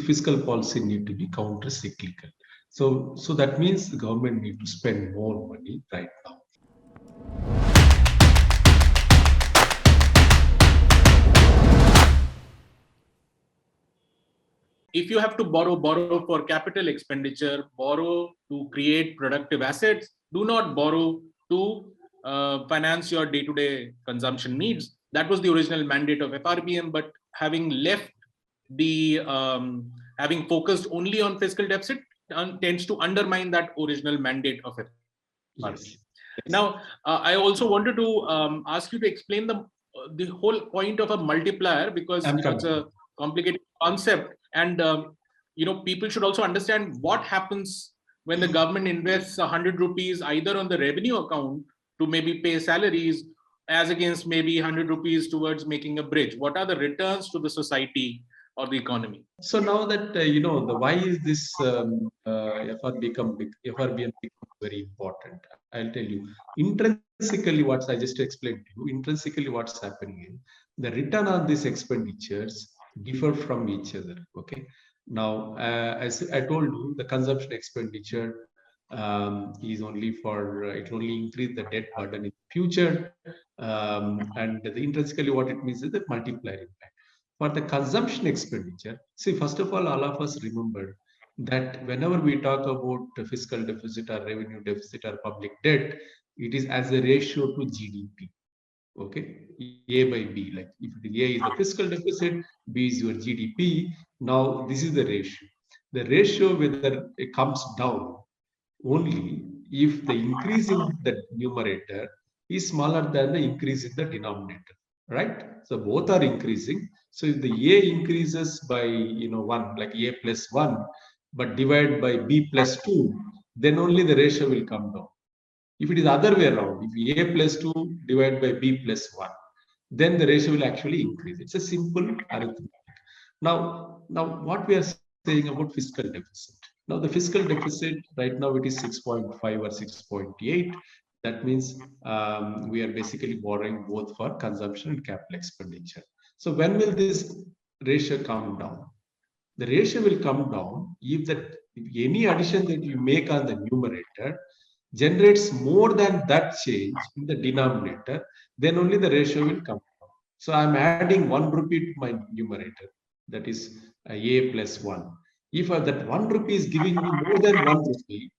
fiscal policy need to be counter-cyclical. So that means the government need to spend more money right now. If you have to borrow for capital expenditure, borrow to create productive assets. Do not borrow to finance your day-to-day consumption needs. That was the original mandate of FRBM, but having left the having focused only on fiscal deficit tends to undermine that original mandate of FRBM. Yes. Now, I also wanted to ask you to explain the whole point of a multiplier, because it's a complicated concept, and people should also understand what happens when the government invests 100 rupees either on the revenue account to maybe pay salaries, as against maybe 100 rupees towards making a bridge. What are the returns to the society or the economy? So now that the why is this FRBM become very important? I'll tell you. Intrinsically, what I just explained to you, intrinsically what's happening is the return on these expenditures differ from each other. Okay. Now, as I told you, the consumption expenditure is only for it will only increase the debt burden in the future, and the intrinsically what it means is the multiplier impact. For the consumption expenditure, see, first of all of us remember that whenever we talk about the fiscal deficit or revenue deficit or public debt, it is as a ratio to GDP. Okay, A by B. Like if A is the fiscal deficit, B is your GDP. Now this is the ratio. The ratio, whether it comes down only if the increase in the numerator is smaller than the increase in the denominator, right? So both are increasing. So if the A increases by 1, like A plus 1, but divided by B plus 2, then only the ratio will come down. If it is other way around, if A plus 2 divided by B plus 1, then the ratio will actually increase. It's a simple arithmetic. Now what we are saying about fiscal deficit. Now the fiscal deficit right now it is 6.5 or 6.8. That means we are basically borrowing both for consumption and capital expenditure. So when will this ratio come down? The ratio will come down if any addition that you make on the numerator generates more than that change in the denominator, then only the ratio will come down. So I'm adding 1 rupee to my numerator, that is A plus 1. If that 1 rupee is giving me more than 1 rupee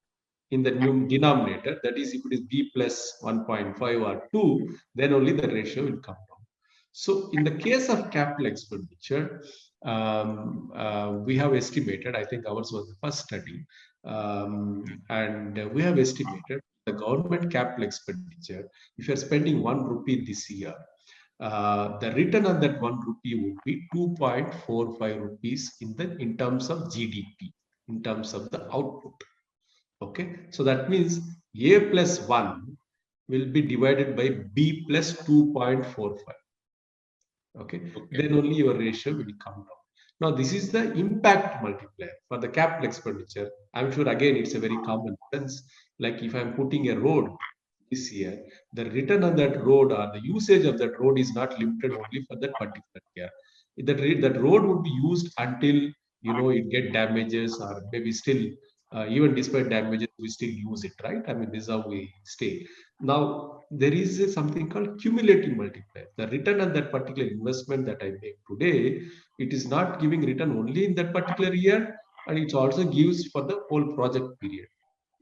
in the denominator, that is if it is B plus 1.5 or 2, then only the ratio will come down. So in the case of capital expenditure, we have estimated, I think ours was the first study, and we have estimated the government capital expenditure, if you're spending 1 rupee this year, the return on that 1 rupee would be 2.45 rupees in terms of GDP, in terms of the output. Okay, so that means A plus 1 will be divided by B plus 2.45. Okay, then only your ratio will come down. Now, this is the impact multiplier for the capital expenditure. I'm sure again it's a very common sense. Like if I'm putting a road this year, the return on that road or the usage of that road is not limited only for that particular year. That road would be used until it get damages, or maybe still even despite damages we still use it, right? I mean, this is how we stay. Now there is something called cumulative multiplier. The return on that particular investment that I make today, it is not giving return only in that particular year, and it also gives for the whole project period.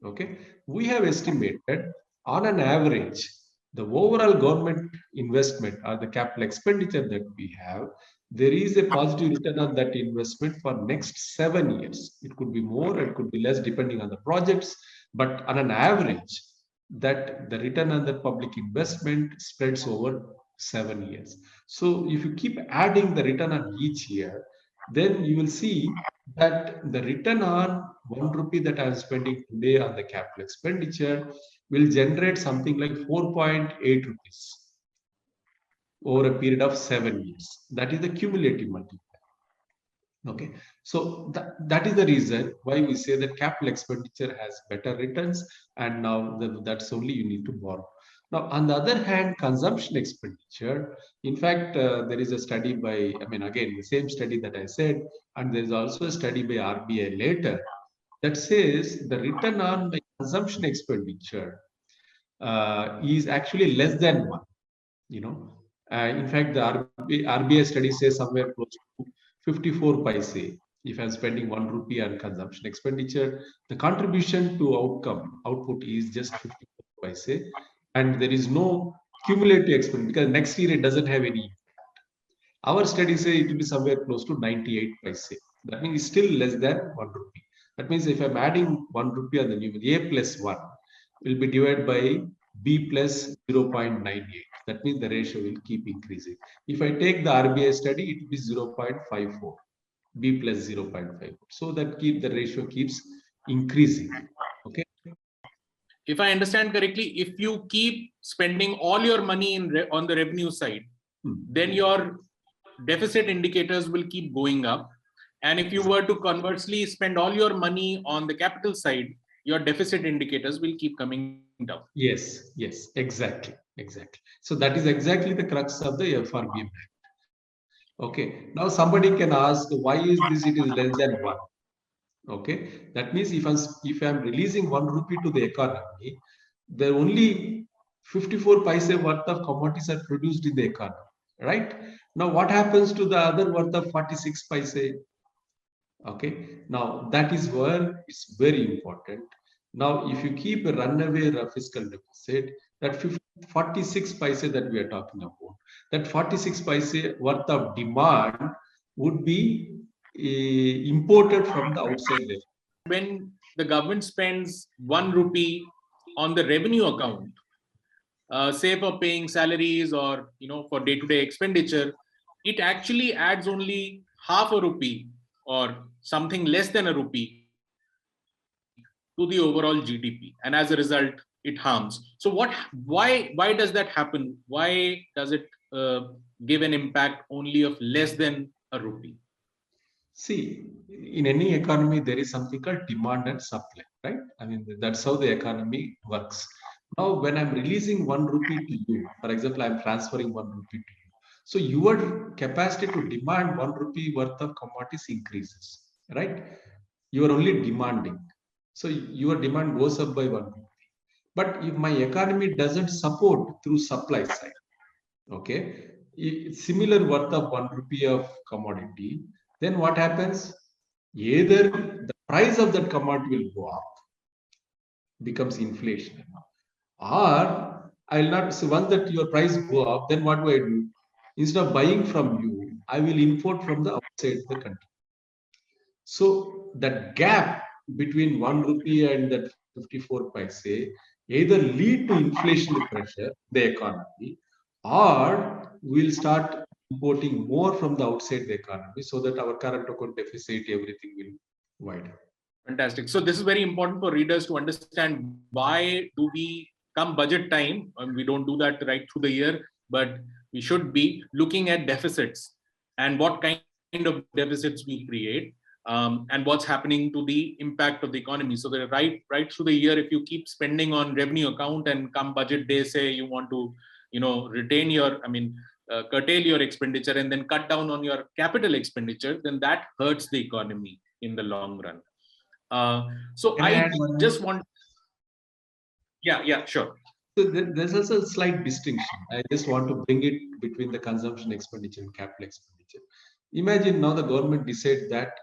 Okay, we have estimated on an average the overall government investment or the capital expenditure that we have, there is a positive return on that investment for next 7 years. It could be more, it could be less depending on the projects, but on an average, that the return on the public investment spreads over 7 years. So if you keep adding the return on each year, then you will see that the return on 1 rupee that I am spending today on the capital expenditure will generate something like 4.8 rupees over a period of 7 years. That is the cumulative multiplier. Okay, so that is the reason why we say that capital expenditure has better returns, and now that's only you need to borrow. Now, on the other hand, consumption expenditure, in fact, there is a study by, I mean, again, the same study that I said, and there is also a study by RBI later that says the return on the consumption expenditure is actually less than one. You know, in fact, the RBI study says somewhere close to 54 paise. If I'm spending 1 rupee on consumption expenditure, the contribution to output is just 54 paise, and there is no cumulative expenditure because next year it doesn't have any. Our studies say it will be somewhere close to 98 paise. That means it's still less than 1 rupee. That means if I'm adding 1 rupee on the new, A plus 1 will be divided by B plus 0.98. That means the ratio will keep increasing. If I take the RBI study, it will be 0.54, B plus 0.5. So that the ratio keeps increasing. Okay. If I understand correctly, if you keep spending all your money on the revenue side, then your deficit indicators will keep going up. And if you were to conversely spend all your money on the capital side, your deficit indicators will keep coming down. Yes, yes, exactly, exactly. So that is exactly the crux of the FRBM Act. Okay, now somebody can ask, why is this it is less than 1? Okay, that means if I'm releasing 1 rupee to the economy, there are only 54 paise worth of commodities are produced in the economy, right? Now what happens to the other worth of 46 paise? Okay, now that is where it's very important. Now, if you keep a runaway fiscal deficit, that 46 paise that we are talking about, that 46 paise worth of demand would be imported from the outside. When the government spends 1 rupee on the revenue account, say for paying salaries or for day-to-day expenditure, it actually adds only half a rupee or something less than a rupee to the overall GDP, and as a result, it harms. So, why does that happen? Why does it give an impact only of less than a rupee? See, in any economy, there is something called demand and supply, right? I mean, that's how the economy works. Now, when I'm releasing 1 rupee to you, for example, I'm transferring 1 rupee to you. So your capacity to demand 1 rupee worth of commodities increases, right? You are only demanding. So your demand goes up by 1 rupee. But if my economy doesn't support through supply side, okay, similar worth of 1 rupee of commodity, then what happens? Either the price of that commodity will go up, becomes inflation, or I'll not. So once that your price go up, then what do I do? Instead of buying from you, I will import from the outside the country. So that gap between 1 rupee and that 54 paise either lead to inflationary pressure in the economy, or we'll start importing more from the outside the economy so that our current account deficit, everything will widen. Fantastic. So this is very important for readers to understand why do we come budget time, and we don't do that right through the year, but we should be looking at deficits and what kind of deficits we create, and what's happening to the impact of the economy. So that right through the year, if you keep spending on revenue account and come budget day, say you want to retain your, curtail your expenditure and then cut down on your capital expenditure, then that hurts the economy in the long run. So I just want, yeah, sure. So there's also a slight distinction. I just want to bring it between the consumption expenditure and capital expenditure. Imagine now the government decides that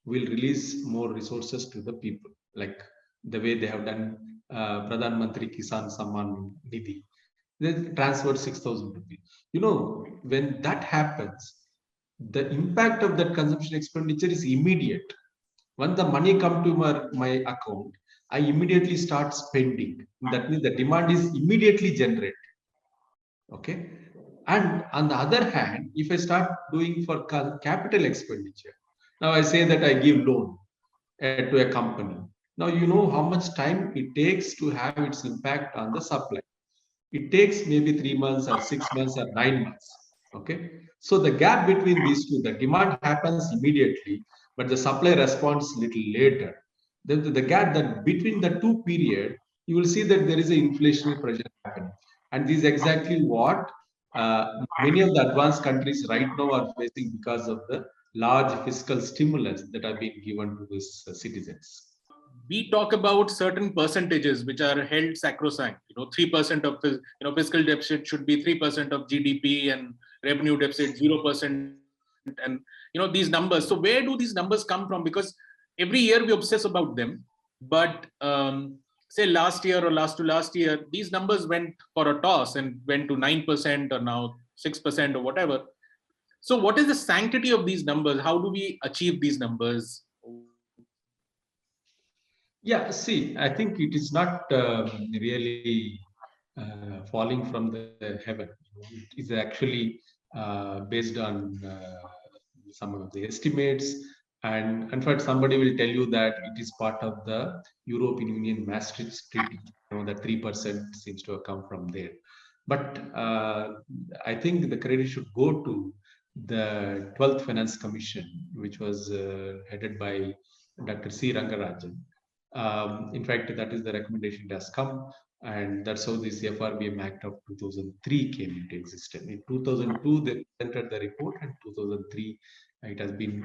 we'll release more resources to the people, like the way they have done Pradhan Mantri Kisan Samman Nidhi. They transferred 6,000 rupees. When that happens, the impact of that consumption expenditure is immediate. When the money come to my account, I immediately start spending. That means the demand is immediately generated. Okay. And on the other hand, if I start doing for capital expenditure, now I say that I give loan to a company. Now you know how much time it takes to have its impact on the supply. It takes maybe 3 months or 6 months or 9 months. Okay. So the gap between these two, the demand happens immediately, but the supply responds little later. Then the gap that between the two period, you will see that there is an inflationary pressure happening. And this is exactly what many of the advanced countries right now are facing because of the large fiscal stimulus that are being given to these citizens. We talk about certain percentages which are held sacrosanct. 3% of fiscal deficit should be 3% of GDP, and revenue deficit 0%, and these numbers. So where do these numbers come from? Because every year we obsess about them, but say last year or last to last year, these numbers went for a toss and went to 9% or now 6% or whatever. So what is the sanctity of these numbers? How do we achieve these numbers? Yeah, see, I think it is not really falling from the heaven. It is actually based on some of the estimates. And in fact, somebody will tell you that it is part of the European Union Maastricht Treaty. That 3% seems to have come from there. But I think the credit should go to the 12th Finance Commission, which was headed by Dr. C. Rangarajan. In fact, that is the recommendation that has come, and that's how this FRBM Act of 2003 came into existence. In 2002, they presented the report, and 2003, it has been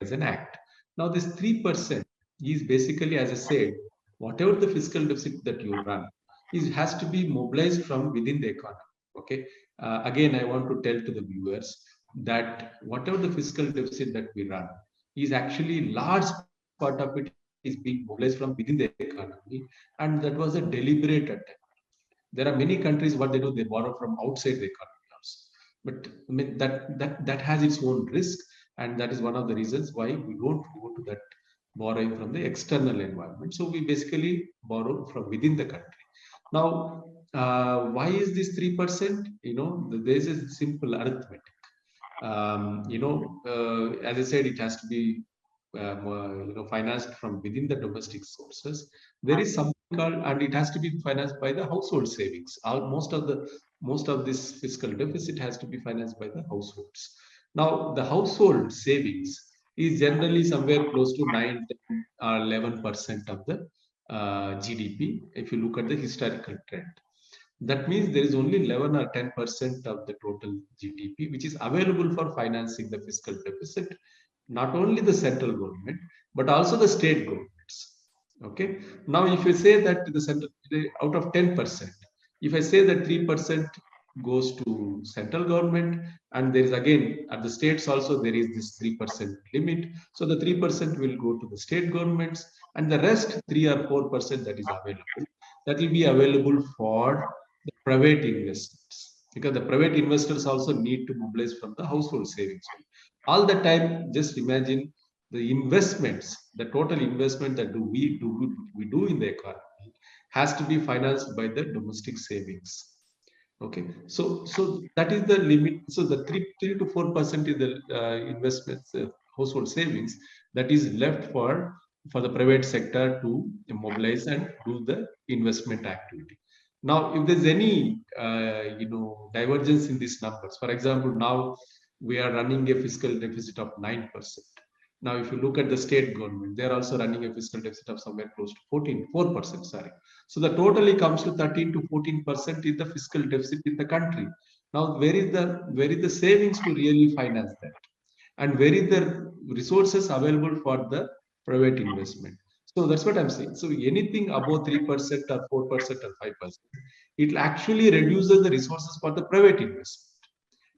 as an act. Now, this 3% is basically, as I said, whatever the fiscal deficit that you run, it has to be mobilized from within the economy. Okay. Again, I want to tell to the viewers that whatever the fiscal deficit that we run is actually large part of it is being mobilized from within the economy, and that was a deliberate attempt. There are many countries, what they do, they borrow from outside the economy also. But I mean, that has its own risk, and that is one of the reasons why we don't go to that borrowing from the external environment. So we basically borrow from within the country. Now, why is this 3%? There is a simple arithmetic. As I said, it has to be financed from within the domestic sources. There is something called, and it has to be financed by the household savings. Most of this fiscal deficit has to be financed by the households. Now, the household savings is generally somewhere close to 9, 10, or 11% of the GDP. If you look at the historical trend, that means there is only 11 or 10% of the total GDP which is available for financing the fiscal deficit. Not only the central government, but also the state governments. Okay. Now, if you say that the central, out of 10%, if I say that 3% goes to central government, and there is again at the states also there is this 3% limit. So the 3% will go to the state governments, and the rest 3 or 4% that is available, that will be available for the private investors, because the private investors also need to mobilize from the household savings. All the time, just imagine the investments, the total investment that we do in the economy has to be financed by the domestic savings. Okay, so that is the limit. So the 3 to 4% is the investments, household savings, that is left for the private sector to mobilize and do the investment activity. Now, if there's any divergence in these numbers, for example, now we are running a fiscal deficit of 9%. Now, if you look at the state government, they are also running a fiscal deficit of somewhere close to 4%. Sorry. So the totally comes to 13 to 14% is the fiscal deficit in the country. Now, where is the savings to really finance that? And where is the resources available for the private investment? So that's what I'm saying. So anything above 3% or 4% or 5%, it actually reduces the resources for the private investment.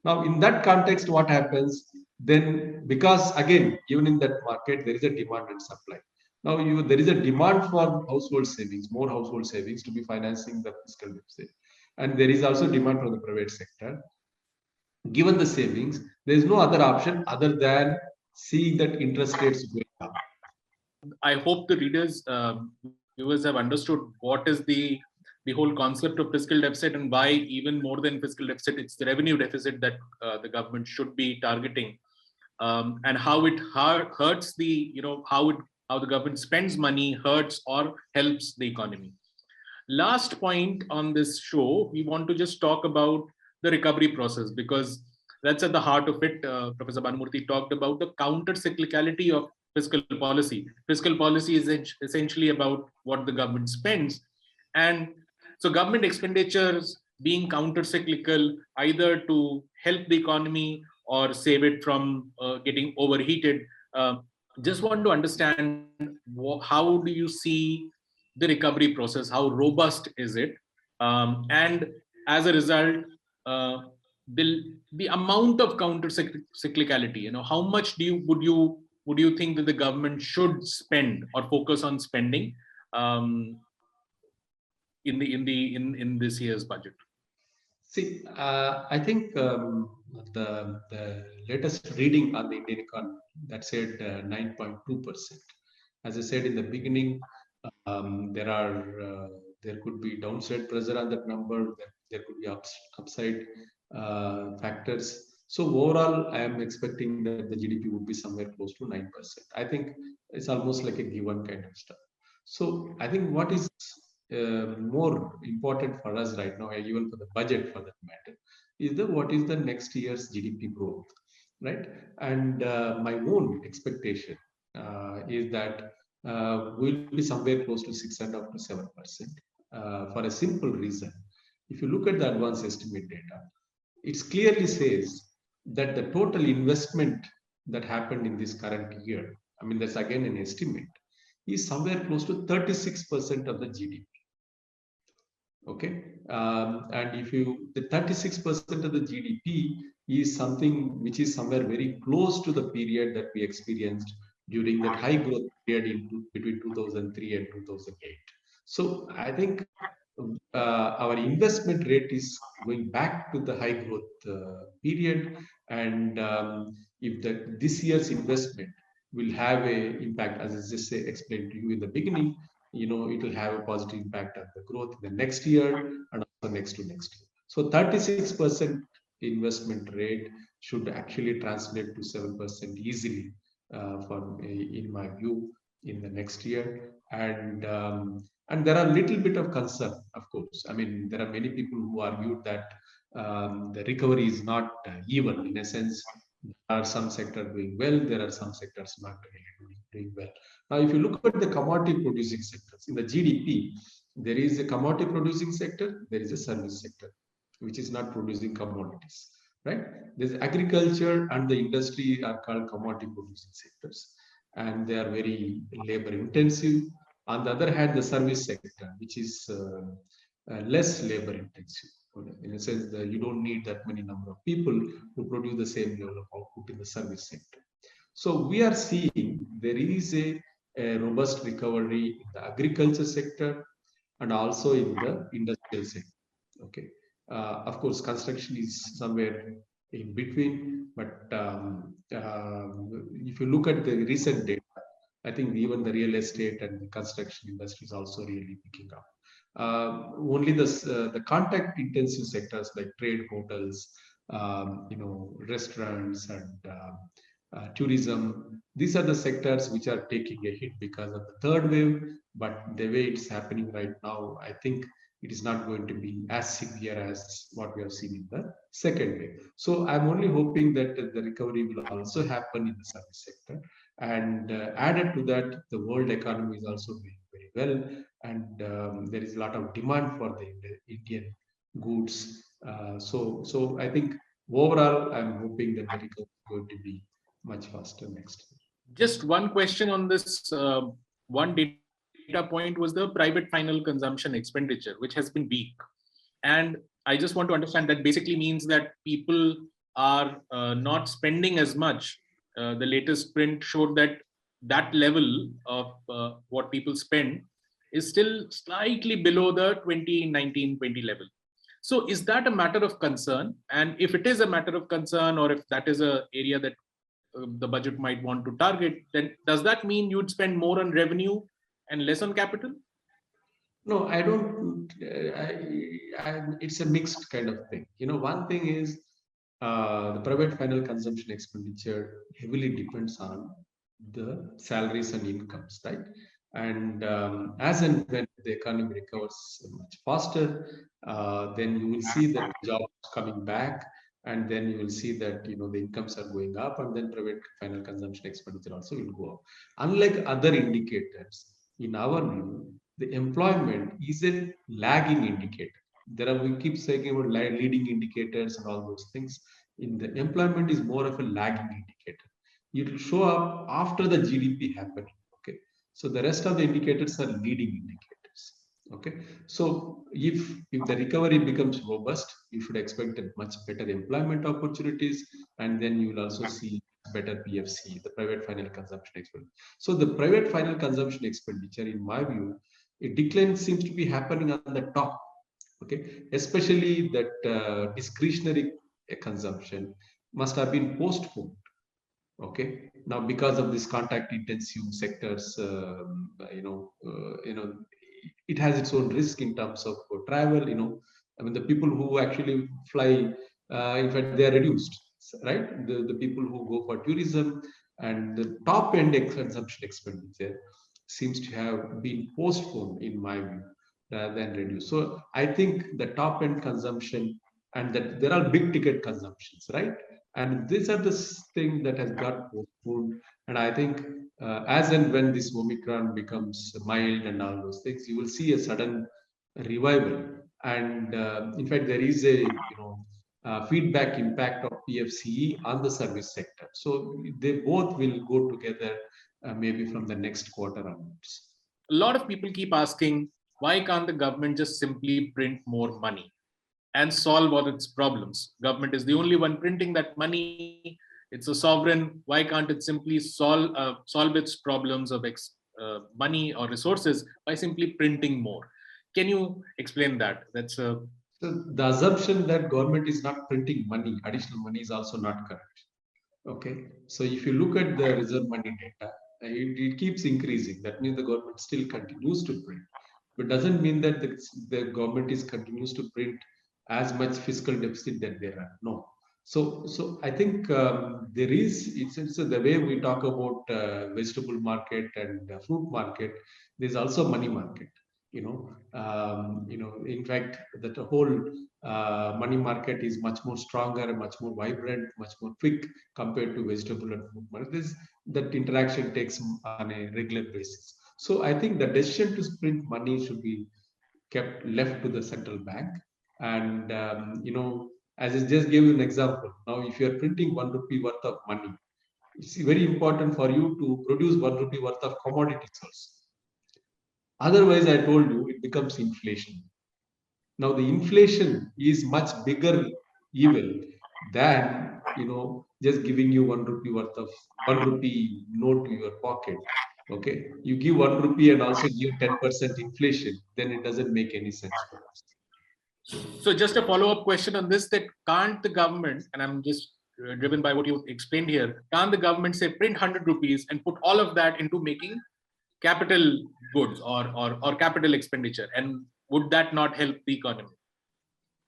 Now, in that context, what happens then? Because again, even in that market, there is a demand and supply. Now, there is a demand for household savings, more household savings to be financing the fiscal deficit, and there is also demand from the private sector. Given the savings, there is no other option other than seeing that interest rates going up. I hope the readers, viewers have understood what is the whole concept of fiscal deficit, and why, even more than fiscal deficit, it's the revenue deficit that the government should be targeting, and how it hurts how the government spends money hurts or helps the economy. Last point on this show, we want to just talk about the recovery process, because that's at the heart of it. Professor Bhanumurthy talked about the counter cyclicality of fiscal policy. Fiscal policy is essentially about what the government spends. And so government expenditures being counter-cyclical, either to help the economy or save it from getting overheated. Just want to understand, how do you see the recovery process? How robust is it? And as a result, uh, the amount of counter cyclicality, how much would you think that the government should spend or focus on spending um, in this year's budget? See, I think the latest reading on the Indian economy that said 9.2%. As I said in the beginning, there could be downside pressure on that number. There could be upside factors. So overall, I am expecting that the GDP would be somewhere close to 9%. I think it's almost like a given kind of stuff. So I think what is more important for us right now, even for the budget for that matter, is what is the next year's GDP growth, right? And my own expectation is that we'll be somewhere close to 6.5 to 7%, for a simple reason. If you look at the advanced estimate data, it clearly says that the total investment that happened in this current year, I mean, that's again an estimate, is somewhere close to 36% of the GDP. Okay, and if you the 36% of the GDP is something which is somewhere very close to the period that we experienced during that high growth period between 2003 and 2008. So I think our investment rate is going back to the high growth period, and if this year's investment will have a impact, as I just explained to you in the beginning, it will have a positive impact on the growth in the next year and also next to next year. So 36% investment rate should actually translate to 7% easily, in my view, in the next year. And there are a little bit of concern, of course. I mean, there are many people who argued that the recovery is not even. In a sense, there are some sectors doing well, there are some sectors not really doing well. Now, if you look at the commodity producing sectors in the GDP, there is a commodity producing sector, there is a service sector, which is not producing commodities, right? There's agriculture and the industry are called commodity producing sectors, and they are very labor intensive. On the other hand, the service sector, which is less labor intensive, in a sense that you don't need that many number of people to produce the same level of output in the service sector. So we are seeing there is a robust recovery in the agriculture sector and also in the industrial sector. Okay, of course, construction is somewhere in between, but if you look at the recent data, I think even the real estate and the construction industry is also really picking up. Only the contact intensive sectors like trade, hotels, restaurants, and tourism. These are the sectors which are taking a hit because of the third wave. But the way it's happening right now, I think it is not going to be as severe as what we have seen in the second wave. So I'm only hoping that the recovery will also happen in the service sector. And added to that, the world economy is also doing very well, and there is a lot of demand for the Indian goods. So I think overall, I'm hoping that the recovery is going to be much faster next year. Just one question on this. One data point was the private final consumption expenditure, which has been weak. And I just want to understand that basically means that people are not spending as much. The latest print showed that that level of what people spend is still slightly below the 2019-20 level. So is that a matter of concern? And if it is a matter of concern, or if that is an area that the budget might want to target, then does that mean you'd spend more on revenue and less on capital? No, I don't. It's a mixed kind of thing. One thing is the private final consumption expenditure heavily depends on the salaries and incomes, right? And as and when the economy recovers much faster, then you will see that jobs coming back, and then you will see that the incomes are going up, and then private final consumption expenditure also will go up. Unlike other indicators, in our view, the employment is a lagging indicator. we keep saying about leading indicators and all those things. In the employment is more of a lagging indicator. It will show up after the GDP happening. Okay, so the rest of the indicators are leading indicators. Okay, so if the recovery becomes robust, you should expect a much better employment opportunities, and then you will also see better PFC, the private final consumption expenditure. So the private final consumption expenditure, in my view, a decline seems to be happening on the top. Okay, especially that discretionary consumption must have been postponed. Okay, now because of this contact intensive sectors, it has its own risk in terms of travel. I mean, the people who actually fly, in fact, they are reduced, right? The people who go for tourism and the top end consumption expenditure seems to have been postponed, in my view, rather than reduced. So I think the top end consumption, and that there are big ticket consumptions, right? And these are the thing that has got postponed. And I think as and when this Omicron becomes mild and all those things, you will see a sudden revival. And in fact, there is a feedback impact of PFCE on the service sector. So they both will go together maybe from the next quarter onwards. A lot of people keep asking, why can't the government just simply print more money and solve all its problems? Government is the only one printing that money. It's a sovereign. Why can't it simply solve its problems of money or resources by simply printing more? Can you explain that? That's a So the assumption that government is not printing money, additional money, is also not correct. Okay, so if you look at the reserve money data, it keeps increasing. That means the government still continues to print, but doesn't mean that the government is continues to print as much fiscal deficit that there are. No. So I think there is. It's the way we talk about vegetable market and fruit market. There's also money market. In fact, that whole money market is much more stronger, much more vibrant, much more quick compared to vegetable and fruit market. That interaction takes on a regular basis. So I think the decision to print money should be kept left to the central bank. And as I just gave you an example, now if you are printing 1 rupee worth of money, it's very important for you to produce 1 rupee worth of commodities also. Otherwise, I told you, it becomes inflation. Now the inflation is much bigger evil than just giving you 1 rupee worth of 1 rupee note to your pocket. Okay, you give 1 rupee and also give 10% inflation, then it doesn't make any sense for us. So just a follow-up question on this: that can't the government, and I'm just driven by what you explained here, can't the government say print 100 rupees and put all of that into making capital goods or capital expenditure, and would that not help the economy?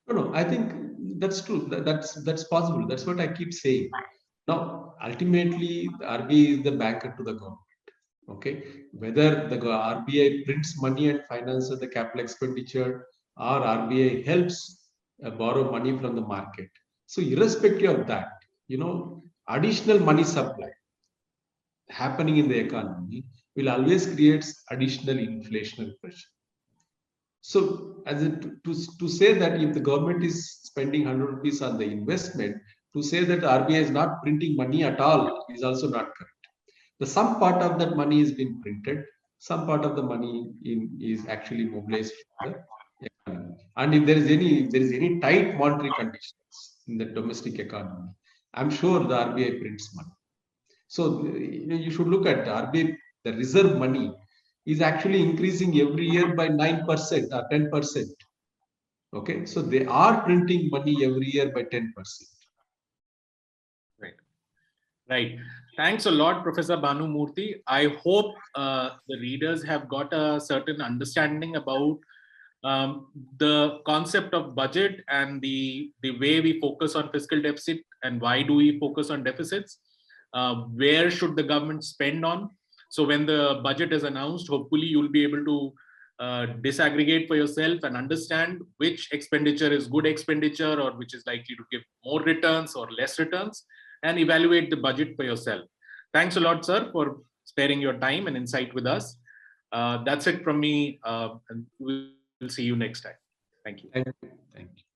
No, I think that's true. That's possible. That's what I keep saying. Now, ultimately, the RBI is the banker to the government. Okay, whether the RBI prints money and finances the capital expenditure, or RBI helps borrow money from the market. So, irrespective of that, additional money supply happening in the economy will always create additional inflationary pressure. So, to say that if the government is spending 100 rupees on the investment, to say that the RBI is not printing money at all is also not correct. Some part of that money is being printed, some part of the money is actually mobilized for the economy. And if there is any tight monetary conditions in the domestic economy, I'm sure the RBI prints money. So you should look at the RBI, the reserve money is actually increasing every year by 9% or 10%. Okay, so they are printing money every year by 10%. Right. Thanks a lot, Professor Bhanumurthy. I hope the readers have got a certain understanding about the concept of budget and the way we focus on fiscal deficit and why do we focus on deficits. Where should the government spend on? So when the budget is announced, hopefully you'll be able to disaggregate for yourself and understand which expenditure is good expenditure or which is likely to give more returns or less returns, and evaluate the budget for yourself. Thanks a lot, sir, for sparing your time and insight with us. That's it from me, and we'll see you next time. Thank you. Thank you. Thank you.